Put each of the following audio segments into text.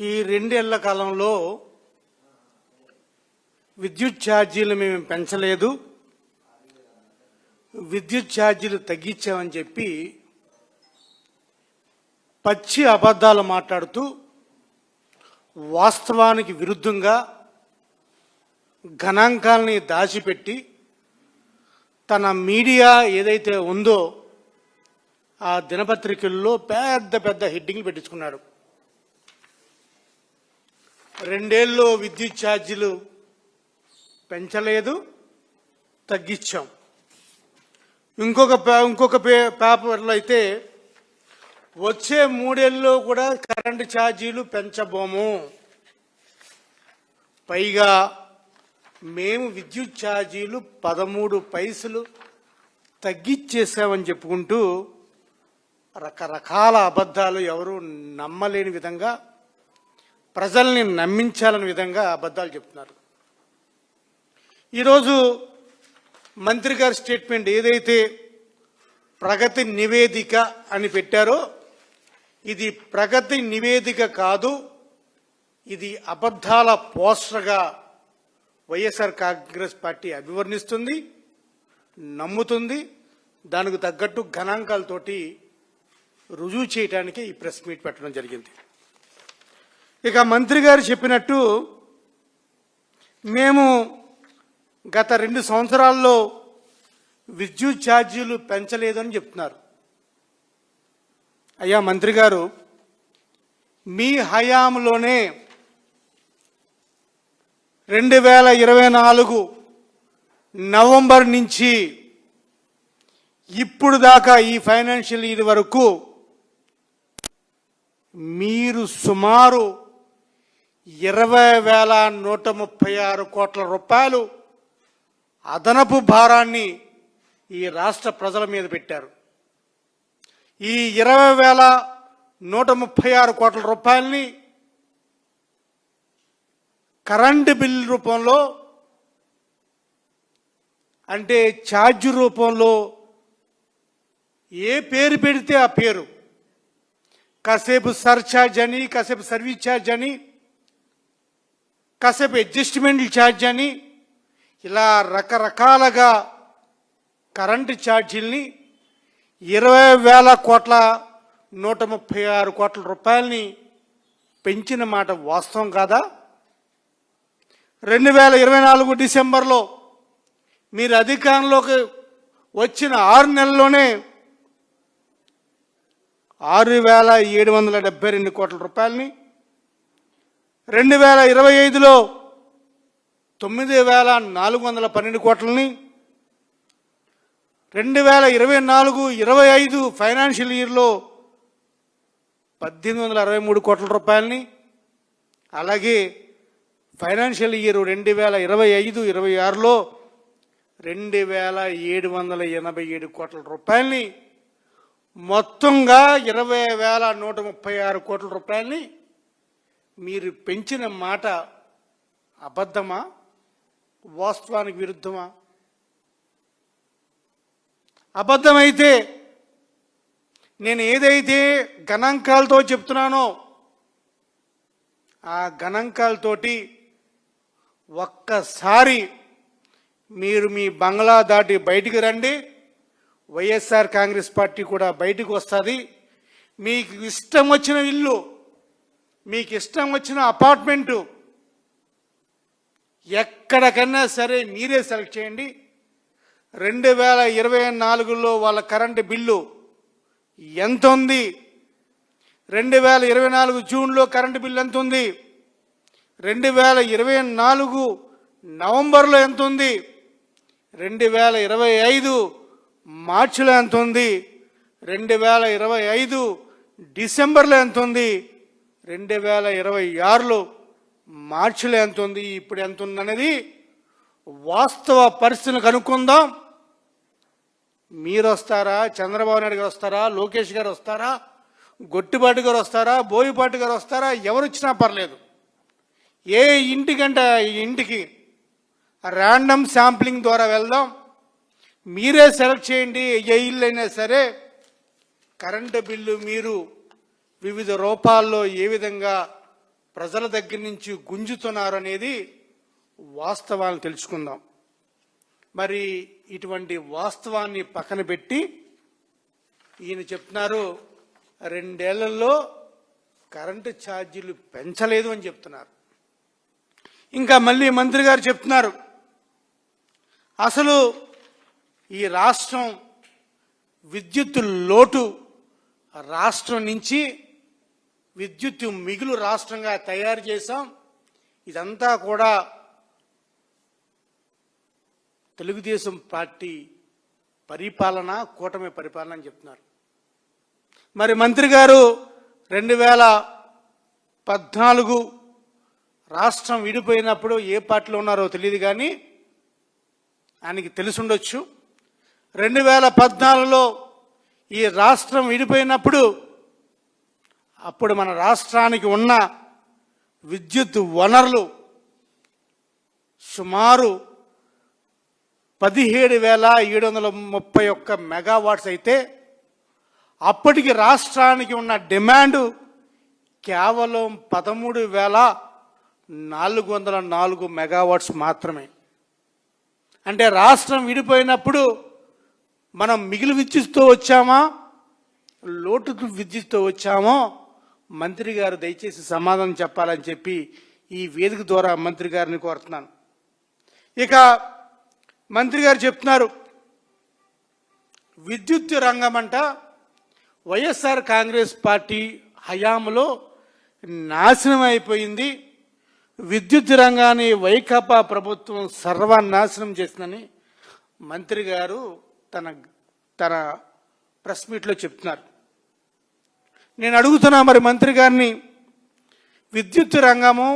ఈ 2 ఏళ్ల కాలంలో విద్యుత్ ఛార్జీలు మేము పెంచలేదు, విద్యుత్ ఛార్జీలు తగ్గించామని చెప్పి పచ్చి అబద్ధాలు మాట్లాడుతూ వాస్తవానికి విరుద్ధంగా గణాంకాలని దాచిపెట్టి తన మీడియా ఏదైతే ఉందో ఆ దినపత్రికల్లో పెద్ద పెద్ద హెడ్డింగ్లు పెట్టించుకున్నాడు. 2 ఏళ్ళలో విద్యుత్ ఛార్జీలు పెంచలేదు, తగ్గించాం. ఇంకొక పేపర్లో అయితే వచ్చే 3 ఏళ్ళలో కూడా కరెంటు ఛార్జీలు పెంచబోము, పైగా మేము విద్యుత్ ఛార్జీలు 13 పైసలు తగ్గించేసామని చెప్పుకుంటూ రకరకాల అబద్ధాలు ఎవరు నమ్మలేని విధంగా ప్రజల్ని నమ్మించాలని విధంగా అబద్ధాలు చెప్తున్నారు. ఈరోజు మంత్రి గారి స్టేట్మెంట్ ఏదైతే ప్రగతి నివేదిక అని పెట్టారో ఇది ప్రగతి నివేదిక కాదు, ఇది అబద్ధాల పోస్టర్గా వైఎస్ఆర్ కాంగ్రెస్ పార్టీ అభివర్ణిస్తుంది, నమ్ముతుంది. దానికి తగ్గట్టు గణాంకాలతోటి రుజువు చేయడానికి ఈ ప్రెస్ మీట్ పెట్టడం జరిగింది. ఇక మంత్రి గారు చెప్పినట్టు మేము గత 2 సంవత్సరాల్లో విద్యుత్ ఛార్జీలు పెంచలేదని చెప్తున్నారు. అయ్యా మంత్రి గారు, మీ హయాంలోనే 2024 నవంబర్ నుంచి ఇప్పుడు దాకా ఈ ఫైనాన్షియల్ ఇయర్ వరకు మీరు సుమారు 20,136 కోట్ల రూపాయలు అదనపు భారాన్ని ఈ రాష్ట్ర ప్రజల మీద పెట్టారు. ఈ 20,136 కోట్ల రూపాయలని కరెంటు బిల్ రూపంలో, అంటే ఛార్జ్ రూపంలో ఏ పేరు పెడితే ఆ పేరు, కాసేపు సర్ఛార్జ్ అని, కాసేపు సర్వీస్ ఛార్జ్ అని, కాసేపు అడ్జస్ట్మెంట్ ఛార్జ్ అని, ఇలా రకరకాలుగా కరెంటు ఛార్జీల్ని 20,136 కోట్ల రూపాయలని పెంచిన మాట వాస్తవం కాదా? 2024 డిసెంబర్లో మీరు అధికారంలోకి వచ్చిన 6 నెలల్లోనే 6,772 కోట్ల రూపాయలని, 2025లో 9,412 కోట్లని, 2024-25 ఫైనాన్షియల్ ఇయర్లో 1,863 కోట్ల రూపాయలని, అలాగే ఫైనాన్షియల్ ఇయర్ 2025-26లో 2,787 కోట్ల రూపాయలని, మొత్తంగా 20,136 కోట్ల రూపాయలని మీరు పెంచిన మాట అబద్ధమా, వాస్తవానికి విరుద్ధమా? అబద్ధమైతే నేను ఏదైతే గణాంకాలతో చెప్తున్నానో ఆ గణాంకాలతోటి ఒక్కసారి మీరు మీ బంగ్లా దాటి బయటికి రండి, వైఎస్ఆర్ కాంగ్రెస్ పార్టీ కూడా బయటకు వస్తుంది. మీకు ఇష్టం వచ్చిన ఇల్లు, మీకు ఇష్టం వచ్చిన అపార్ట్మెంటు ఎక్కడికన్నా సరే మీరే సెలెక్ట్ చేయండి. 2024లో వాళ్ళ కరెంటు బిల్లు ఎంత ఉంది, 2024 జూన్లో కరెంటు బిల్లు ఎంత ఉంది, 2024 నవంబర్లో ఎంత ఉంది, 2025 మార్చిలో ఎంత ఉంది, 2025 డిసెంబర్లో ఎంత ఉంది, 2026లో మార్చిలో ఎంత ఉంది, ఇప్పుడు ఎంత ఉంది అనేది వాస్తవ పరిస్థితిని కనుక్కుందాం. మీరు వస్తారా, చంద్రబాబు నాయుడు గారు వస్తారా, లోకేష్ గారు వస్తారా, గొట్టిపాటి గారు వస్తారా, బోయిపాటి గారు వస్తారా, ఎవరు వచ్చినా పర్లేదు. ఏ ఇంటికంటే ఈ ఇంటికి ర్యాండమ్ శాంప్లింగ్ ద్వారా వెళ్దాం. మీరే సెలెక్ట్ చేయండి. ఏ ఇల్లు అయినా సరే కరెంటు బిల్లు మీరు వివిధ రూపాల్లో ఏ విధంగా ప్రజల దగ్గర నుంచి గుంజుతున్నారు అనేది వాస్తవాలను తెలుసుకుందాం. మరి ఇటువంటి వాస్తవాన్ని పక్కన పెట్టి ఈయన చెప్తున్నారు 2 ఏళ్లలో కరెంటు ఛార్జీలు పెంచలేదు అని చెప్తున్నారు. ఇంకా మళ్ళీ మంత్రి గారు చెప్తున్నారు అసలు ఈ రాష్ట్రం విద్యుత్ లోటు రాష్ట్రం నుంచి విద్యుత్ మిగులు రాష్ట్రంగా తయారు చేశాం. ఇదంతా కూడా తెలుగుదేశం పార్టీ పరిపాలన, కూటమి పరిపాలన అని చెప్తున్నారు. మరి మంత్రి గారు 2014 రాష్ట్రం విడిపోయినప్పుడు ఏ పార్టీలో ఉన్నారో తెలియదు, కానీ ఆయనకి తెలుసుండొచ్చు. 2014లో ఈ రాష్ట్రం విడిపోయినప్పుడు అప్పుడు మన రాష్ట్రానికి ఉన్న విద్యుత్ వనరులు సుమారు 17,731 మెగావాట్స్ అయితే అప్పటికి రాష్ట్రానికి ఉన్న డిమాండ్ కేవలం 13,404 మెగావాట్స్ మాత్రమే. అంటే రాష్ట్రం విడిపోయినప్పుడు మనం మిగిలి విద్యుత్తో వచ్చామా, లోటు విద్యుత్తో వచ్చామో మంత్రి గారు దయచేసి సమాధానం చెప్పాలని చెప్పి ఈ వేదిక ద్వారా మంత్రి గారిని కోరుతున్నాను. ఇక మంత్రి గారు చెప్తున్నారు విద్యుత్ రంగం అంట వైఎస్ఆర్ కాంగ్రెస్ పార్టీ హయాంలో నాశనం అయిపోయింది, విద్యుత్ రంగాన్ని వైకాపా ప్రభుత్వం సర్వనాశనం చేసిందని మంత్రి గారు తన ప్రెస్ మీట్లో చెప్తున్నారు. నేను అడుగుతున్నా మరి మంత్రి గారిని, విద్యుత్ రంగము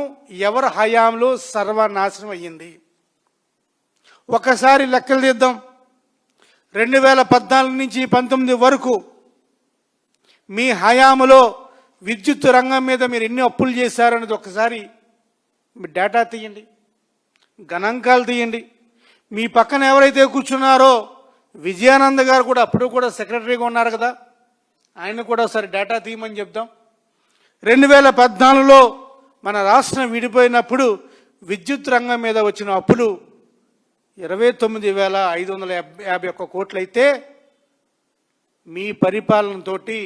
ఎవరి హయాంలో సర్వనాశనం అయ్యింది? ఒకసారి లెక్కలు తీద్దాం. 2014 నుంచి 19 వరకు మీ హయాంలో విద్యుత్ రంగం మీద మీరు ఎన్ని అప్పులు చేశారనేది ఒకసారి మీ డేటా తీయండి, గణాంకాలు తీయండి. మీ పక్కన ఎవరైతే కూర్చున్నారో విజయానంద్ గారు కూడా అప్పుడు కూడా సెక్రటరీగా ఉన్నారు కదా, ఆయన కూడా ఒకసారి డేటా తీయమని చెప్దాం. 2014లో మన రాష్ట్రం విడిపోయినప్పుడు విద్యుత్ రంగం మీద వచ్చిన అప్పులు 29,551 కోట్లు అయితే మీ పరిపాలనతోటి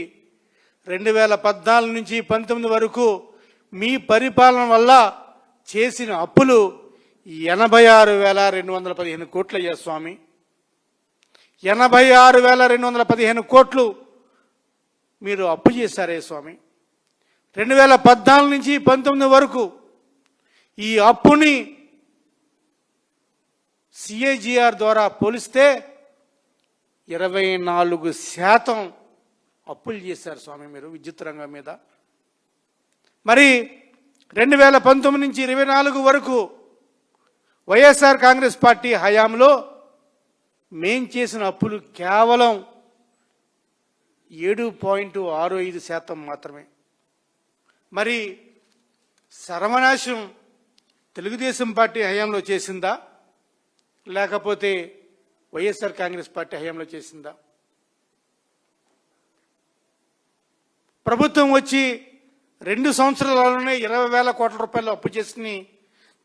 2014 నుంచి 19 వరకు మీ పరిపాలన వల్ల చేసిన అప్పులు 86,215 కోట్లు అయ్యా స్వామి. 86,215 కోట్లు మీరు అప్పు చేశారే స్వామి. 2014 నుంచి 19 వరకు ఈ అప్పుని సిఏజిఆర్ ద్వారా పోలిస్తే 24% అప్పులు చేశారు స్వామి మీరు విద్యుత్ రంగం మీద. మరి 2019 నుంచి 24 వరకు వైఎస్ఆర్ కాంగ్రెస్ పార్టీ హయాంలో మేం చేసిన అప్పులు కేవలం 7.65% మాత్రమే. మరి సర్వనాశం తెలుగుదేశం పార్టీ హయాంలో చేసిందా, లేకపోతే వైఎస్ఆర్ కాంగ్రెస్ పార్టీ హయాంలో చేసిందా? ప్రభుత్వం వచ్చి 2 సంవత్సరాలలోనే 20,000 కోట్ల రూపాయలు అప్పు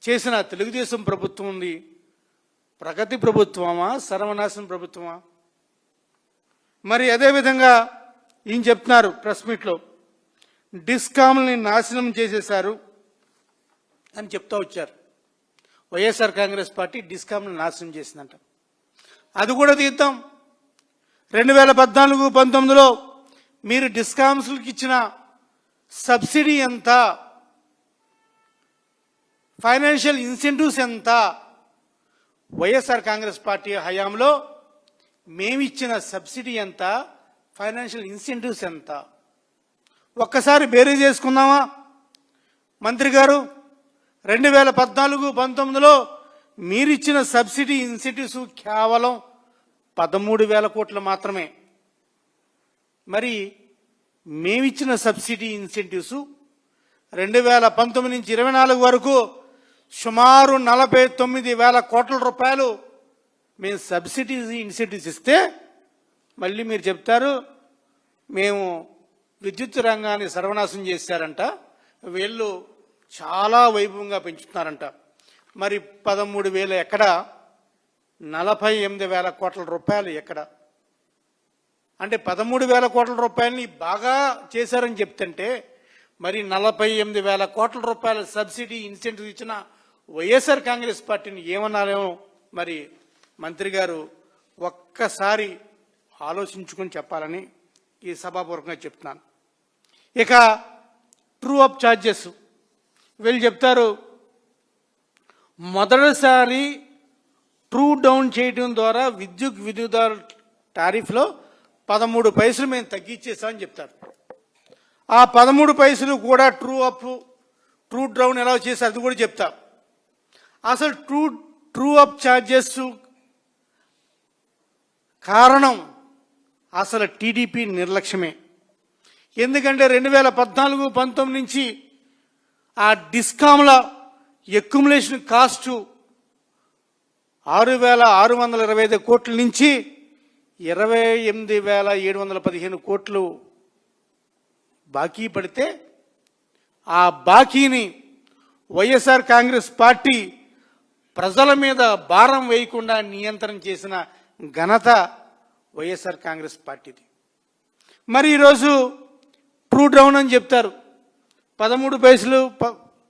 చేసిన తెలుగుదేశం ప్రభుత్వం ఉంది. ప్రగతి ప్రభుత్వమా, సర్వనాశనం ప్రభుత్వమా? మరి అదేవిధంగా ఈయన చెప్తున్నారు ప్రెస్ మీట్లో, డిస్కామ్ని నాశనం చేసేశారు అని చెప్తా వచ్చారు. వైఎస్ఆర్ కాంగ్రెస్ పార్టీ డిస్కామ్ని నాశనం చేసిందంట. అది కూడా తీద్దాం. 2014-19లో మీరు డిస్కామ్స్కి ఇచ్చిన సబ్సిడీ ఎంత, ఫైనాన్షియల్ ఇన్సెంటివ్స్ ఎంత? వైఎస్ఆర్ కాంగ్రెస్ పార్టీ హయాంలో మేమిచ్చిన సబ్సిడీ ఎంత, ఫైనాన్షియల్ ఇన్సెంటివ్స్ ఎంత? ఒక్కసారి బేరీ చేసుకుందామా మంత్రి గారు? 2014-19లో మీరిచ్చిన సబ్సిడీ ఇన్సెంటివ్స్ కేవలం 13,000 కోట్లు మాత్రమే. మరి మేమిచ్చిన సబ్సిడీ ఇన్సెంటివ్స్ 2019 నుంచి 24 వరకు సుమారు 49,000 కోట్ల రూపాయలు మేము సబ్సిడీ ఇన్సెంటివ్స్ ఇస్తే మళ్ళీ మీరు చెప్తారు మేము విద్యుత్ రంగాన్ని సర్వనాశనం చేశారంట, వీళ్ళు చాలా వైభవంగా పెంచుతున్నారంట. మరి 13,000 ఎక్కడ, 48,000 కోట్ల రూపాయలు ఎక్కడ? అంటే 13,000 కోట్ల రూపాయలని బాగా చేశారని చెప్తుంటే మరి 48,000 కోట్ల రూపాయల సబ్సిడీ ఇన్సెంటివ్ ఇచ్చిన వైఎస్ఆర్ కాంగ్రెస్ పార్టీని ఏమన్నారేమో మరి మంత్రి గారు ఒక్కసారి ఆలోచించుకొని చెప్పాలని ఈ సభాపూర్వకంగా చెప్తున్నాను. ఇక ట్రూ అప్ ఛార్జెస్ వీళ్ళు చెప్తారు, మొదటిసారి ట్రూ డౌన్ చేయడం ద్వారా విద్యుత్ వినియోగదారు టారిఫ్లో 13 పైసలు మేము తగ్గించేసామని చెప్తారు. ఆ 13 పైసలు కూడా ట్రూ అప్ ట్రూ డౌన్ ఎలా చేసి అది కూడా చెప్తా. అసలు ట్రూ అప్ ఛార్జెస్ కారణం అసలు టీడీపీ నిర్లక్ష్యమే. ఎందుకంటే 2014-19 నుంచి ఆ డిస్కామ్ల ఎక్యుములేషన్ కాస్టు 6,625 కోట్ల నుంచి 28,715 కోట్లు బాకీ పడితే ఆ బాకీని వైఎస్ఆర్ కాంగ్రెస్ పార్టీ ప్రజల మీద భారం వేయకుండా నియంత్రణ చేసిన ఘనత వైఎస్ఆర్ కాంగ్రెస్ పార్టీది. మరి ఈరోజు ట్రూ డౌన్ అని చెప్తారు, 13 పైసలు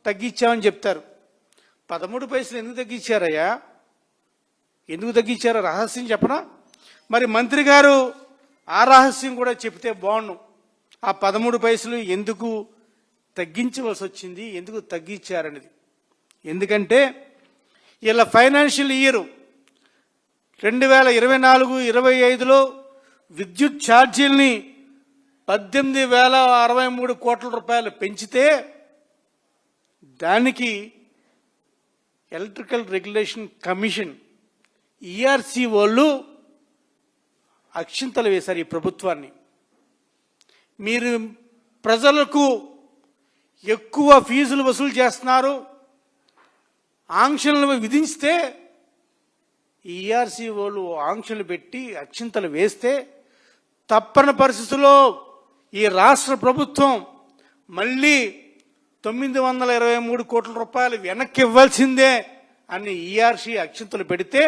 తగ్గించామని చెప్తారు. 13 పైసలు ఎందుకు తగ్గించారయ్యా? ఎందుకు తగ్గించారో రహస్యం చెప్పనా? మరి మంత్రి గారు ఆ రహస్యం కూడా చెప్తే బాగుండు. ఆ 13 పైసలు ఎందుకు తగ్గించవలసి వచ్చింది, ఎందుకు తగ్గించారనేది. ఎందుకంటే ఇలా ఫైనాన్షియల్ ఇయర్ 2024-25లో విద్యుత్ ఛార్జీల్ని 18,063 కోట్ల రూపాయలు పెంచితే దానికి ఎలక్ట్రికల్ రెగ్యులేషన్ కమిషన్ ఈఆర్సీ వాళ్ళు అక్షింతలు వేశారు ఈ ప్రభుత్వాన్ని. మీరు ప్రజలకు ఎక్కువ ఫీజులు వసూలు చేస్తున్నారు, ఆంక్షలను విధిస్తే ఈఆర్సీ వాళ్ళు ఆంక్షలు పెట్టి అక్షింతలు వేస్తే తప్పని పరిస్థితుల్లో ఈ రాష్ట్ర ప్రభుత్వం మళ్ళీ 923 కోట్ల రూపాయలు వెనక్కి ఇవ్వాల్సిందే అని ఈఆర్సీ అక్షింతలు పెడితే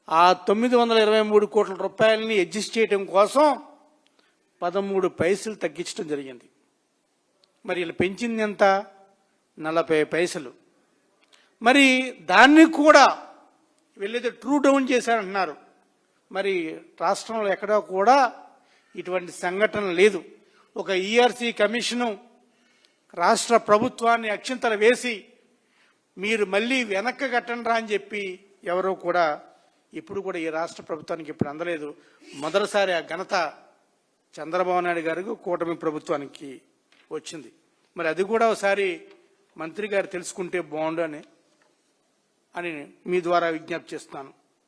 ఆ 923 కోట్ల రూపాయలని అడ్జస్ట్ చేయడం కోసం 13 పైసలు తగ్గించడం జరిగింది. మరి వీళ్ళు పెంచింది ఎంత? 40 పైసలు. మరి దాన్ని కూడా వీళ్ళైతే ట్రూ డౌన్ చేశారంటున్నారు. మరి రాష్ట్రంలో ఎక్కడా కూడా ఇటువంటి సంఘటన లేదు. ఒక ఈఆర్సీ కమిషను రాష్ట్ర ప్రభుత్వాన్ని అక్షింతలు వేసి మీరు మళ్ళీ వెనక్కి కట్టండి రా అని చెప్పి ఎవరో కూడా ఇప్పుడు కూడా ఈ రాష్ట్ర ప్రభుత్వానికి ఇప్పుడు అందలేదు. మొదటిసారి ఆ ఘనత చంద్రబాబు నాయుడు గారికి కూటమి ప్రభుత్వానికి వచ్చింది. మరి అది కూడా ఒకసారి మంత్రి గారు తెలుసుకుంటే బాగుండు అని మీ ద్వారా విజ్ఞప్తి చేస్తున్నాను.